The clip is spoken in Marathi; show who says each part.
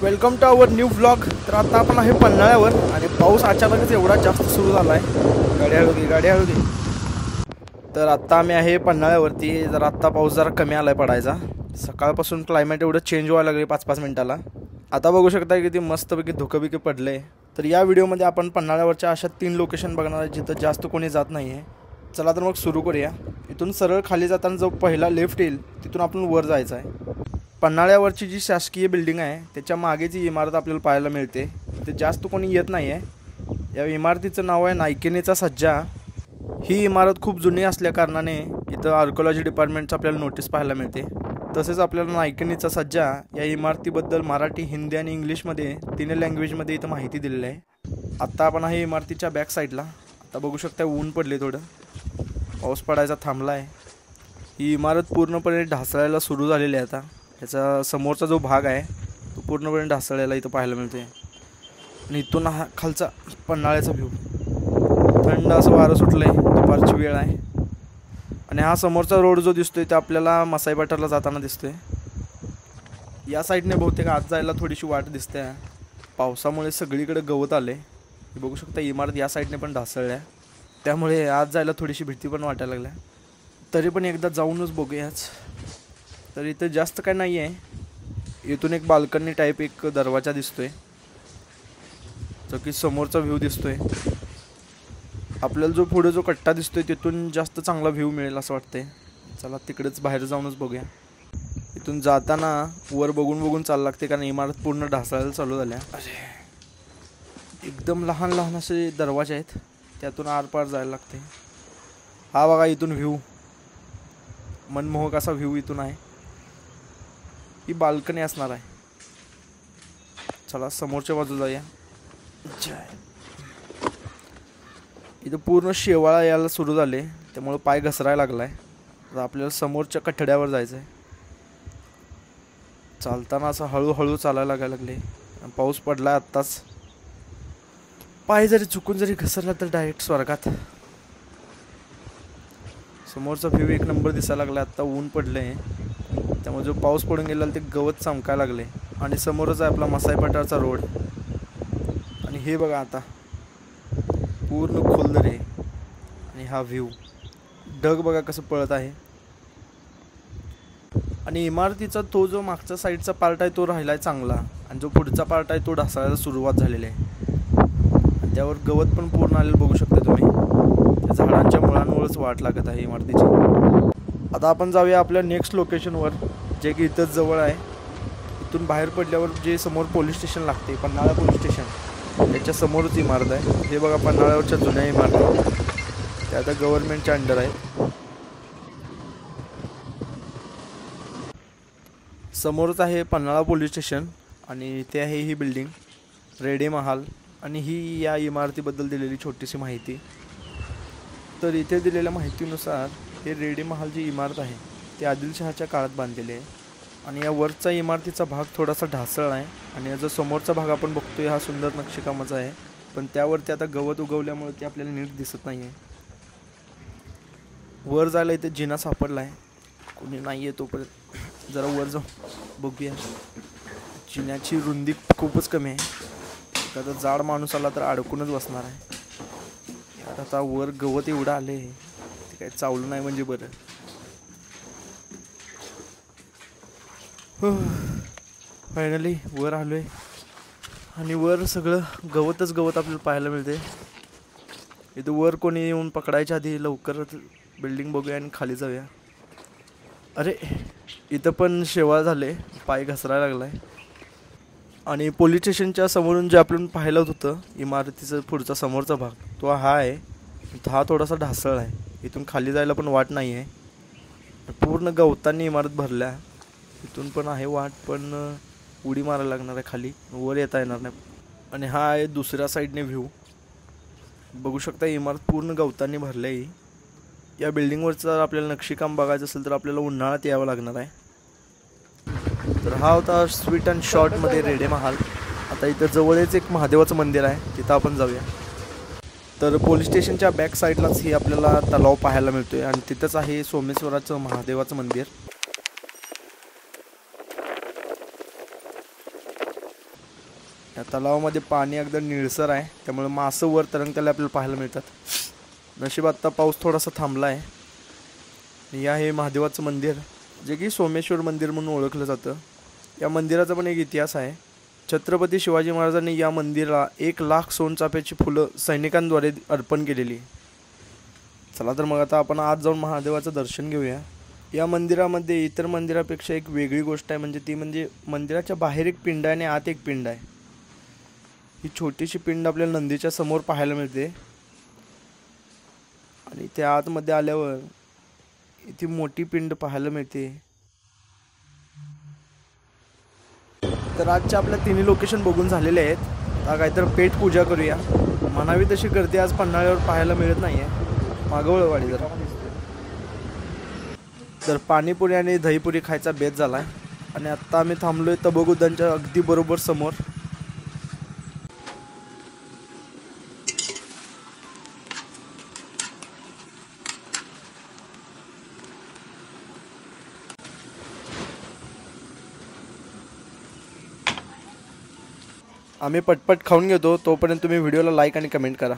Speaker 1: Welcome to our new vlog. तर आता आपण आहे पन्हाळ्यावर आणि पाऊस अचानकच एवढा जास्त सुरू झाला आहे। गाडी हळू घे। तर आता आम्ही आहे पन्हाळ्यावरती। जर आत्ता पाऊस जरा कमी आलाय पडायचा। सकाळपासून क्लायमेट एवढं चेंज व्हायला लागले 5-5 मिनिटाला। आता बघू शकता की ते मस्तपैकी धुकंबिके पडले। तर या व्हिडिओमध्ये आपण पन्हाळ्यावरच्या अशा 3 लोकेशन बघणार आहे जिथं जास्त कोणी जात नाही आहे। चला तर मग सुरू करूया। इथून सरळ खाली जाताना जो पहिला लेफ्ट येईल तिथून आपण वर जायचं आहे। पन्हाळ्यावरची जी शासकीय बिल्डिंग आहे त्याच्या मागेची इमारत आपल्याला पाहायला मिळते। इथे जास्त कोणी येत नाही आहे। या इमारतीचं नाव आहे नायकेनेचा सज्जा। ही इमारत खूप जुनी असल्या कारणाने इथं आर्किओलॉजी डिपार्टमेंटचं आपल्याला नोटीस पाहायला मिळते। तसेच आपल्याला नायकेनेचा सज्जा या इमारतीबद्दल मराठी, हिंदी आणि इंग्लिशमध्ये 3 लँग्वेजमध्ये इथं माहिती दिलेली आहे। आत्ता आपण आहे इमारतीच्या बॅक साईडला। आता बघू शकता ऊन पडले, थोडं पाऊस पडायचा थांबला आहे। ही इमारत पूर्णपणे ढासळायला सुरू झालेली आहे। आता याचा समोरचा जो भाग आहे तो पूर्णपणे ढासळलेला इथं पाहायला मिळते। आणि इथून हा खालचा पन्हाळ्याचा व्ह्यू, थंड असं वारं सुटलं आहे, दुपारची वेळ आहे। आणि हा समोरचा रोड जो दिसतोय ते आपल्याला मसाई पठारला जाताना दिसतोय। या साईडने बहुतेक आत जायला थोडीशी वाट दिसते। पावसामुळे सगळीकडे गवत आले। बघू शकता इमारत या साईडने पण ढासळल्या, त्यामुळे आत जायला थोडीशी भीती पण वाटायला लागल्या। तरी पण एकदा जाऊनच बघूयाच। तर इथं जास्त काय नाही आहे। इथून एक बाल्कनी टाईप एक दरवाजा दिसतोय जो की समोरचा व्ह्यू दिसतोय। आपल्याला जो पुढे जो कट्टा दिसतोय तिथून जास्त चांगला व्ह्यू मिळेल असं वाटतंय। चला तिकडेच बाहेर जाऊनच बघूया। इथून जाताना वर बघून चालू लागते कारण इमारत पूर्ण ढासळायला चालू झाल्या। एकदम लहान लहान असे दरवाजे आहेत, त्यातून आरपार जायला लागते। हा बघा इथून व्ह्यू, मनमोहक असा व्ह्यू इथून आहे। ही बाल्कनी असणार आहे। चला समोरच्या बाजूला जाऊया। इथं पूर्ण शेवाळा यायला सुरू झाले, त्यामुळे पाय घसरायला लागलाय। आता आपल्याला समोरच्या कठड्यावर जायचं आहे। चालताना असं हळूहळू चालायला लागायला लागले। पाऊस पडला आत्ताच, पाय जरी चुकून जरी घसरला तर डायरेक्ट स्वर्गात। समोरचा व्ह्यू एक नंबर दिसायला लागला। आत्ता ऊन पडलंय त्यामुळे जो पाऊस पडून गेला ते गवत चमकायला लागले। आणि समोरच आहे आपला मसाई पठारचा रोड। आणि हे बघा आता पूर्ण खोलदर आहे। आणि हा व्ह्यू, ढग बघा कसं पळत आहे। आणि इमारतीचा तो जो मागचा साईडचा पार्ट आहे तो राहिलाय चांगला, आणि जो पुढचा पार्ट आहे तो ढासळायला सुरुवात झालेली आहे। त्यावर गवत पण पूर्ण आलेलं बघू शकता तुम्ही। त्या झाडांच्या मुळांमुळेच वाट लागत आहे इमारतीची। आता आपण जाऊया आपल्या नेक्स्ट लोकेशनवर, जे की इथंच जवळ आहे। इथून बाहेर पडल्यावर जे समोर पोलीस स्टेशन लागते, पन्हाळा पोलीस स्टेशन, त्याच्या समोरच इमारत आहे। हे बघा पन्हाळ्यावरच्या जुन्या इमारती, त्या आता गव्हर्नमेंटच्या अंडर आहेत। समोरच आहे पन्हाळा पोलीस स्टेशन आणि इथे आहे ही बिल्डिंग रेडे महाल। आणि ही या इमारतीबद्दल दिलेली छोटीशी माहिती। तर इथे दिलेल्या माहितीनुसार हे रेडे महाल जी इमारत आहे ती आदिलशहाच्या काळात बांधलेली आहे। आणि या वरचा इमारतीचा भाग थोडासा ढासळला आहे। आणि याचा समोरचा भाग आपण बघतोय हा सुंदर नक्षीकामाचा आहे, पण त्यावरती आता गवत उगवल्यामुळे ते आपल्याला नीट दिसत नाही आहे। वर जायला इथे जिना सापडला आहे, कोणी नाही आहे तोपर्यंत जरा वर जाऊ बघूया। जिन्याची रुंदी खूपच कमी आहे, एखादा जाड माणूस आला तर अडकूनच बसणार आहे। आता वर गवत एवढं आले ते काय चावलं नाही म्हणजे बरं। फायनली वर आलोय आणि वर सगळं गवतच गवत आपल्याला पाहायला मिळते। इथं वर कोणी येऊन पकडायच्या आधी लवकर बिल्डिंग बघूया आणि खाली जाऊया। अरे इथं पण शेवाळ झाले, पाय घसरायला लागलाय। आणि पोलीस स्टेशनच्या समोरून जे आपण पाहिलं होतं इमारतीचा पुढचा समोरचा भाग तो हा आहे। हा थोडासा ढासळ आहे, इथून खाली जायला पण वाट नाही आहे। पूर्ण गवतांनी इमारत भरल्या, इथून पण आहे वाट, पण उडी मारायला लागणार आहे खाली, वर येता येणार नाही। आणि हा आहे दुसऱ्या साईडने व्ह्यू, बघू शकता इमारत पूर्ण गवतांनी भरली आहे। या बिल्डिंगवरचं जर आपल्याला नक्षीकाम बघायचं असेल तर आपल्याला उन्हाळ्यात यावं लागणार आहे। तर हा होता स्वीट अँड शॉर्टमध्ये रेडे महाल। आता इथं जवळच एक महादेवाचं मंदिर आहे, तिथं आपण जाऊया। तर पोलीस स्टेशनच्या बॅक साईडलाच ही आपल्याला तलाव पाहायला मिळतोय आणि तिथंच आहे सोमेश्वराचं महादेवाचं मंदिर। या तलावामध्ये पाणी अगदी निळसर आहे, त्यामुळे मासे वर तरंगताना आपल्याला पाहायला मिळतात. नशीब आत्ता पाऊस थोडासा थांबला आहे. या हे महादेवाचं मंदिर, जे की सोमेश्वर मंदिर म्हणून ओळखलं जातं. या मंदिराचा पण एक इतिहास आहे. छत्रपती शिवाजी महाराजांनी या मंदिराला 1,00,000 सोनचाफ्याची फुलं सैनिकांद्वारे अर्पण केलेली. चला तर मग आता आपण आज जाऊन महादेवाचं दर्शन घेऊया. या मंदिरामध्ये इतर मंदिरापेक्षा एक वेगळी गोष्ट आहे, म्हणजे ती म्हणजे मंदिराच्या बाहेर एक पिंड आहे आणि आत एक पिंड आहे. ही छोटीशी पिंड आपल्याला नंदीच्या समोर पाहायला मिळते आणि त्या आतमध्ये आल्यावर इथे मोठी पिंड पाहायला मिळते. तर आजच्या आपल्या तिन्ही लोकेशन बघून झालेले आहेत. आता काहीतरी पेट पूजा करूया. म्हणावी तशी गर्दी आज पन्हाळ्यावर पाहायला मिळत नाहीये. मागवळवाडी जरा तर पाणीपुरी आणि दहीपुरी खायचा बेत झालाय. आणि आत्ता आम्ही थांबलोय तबोगुद्दांच्या अगदी बरोबर समोर. आम्ही पटपट खाऊन घेतो, तोपर्यंत तुम्ही व्हिडिओला लाईक आणि कमेंट करा.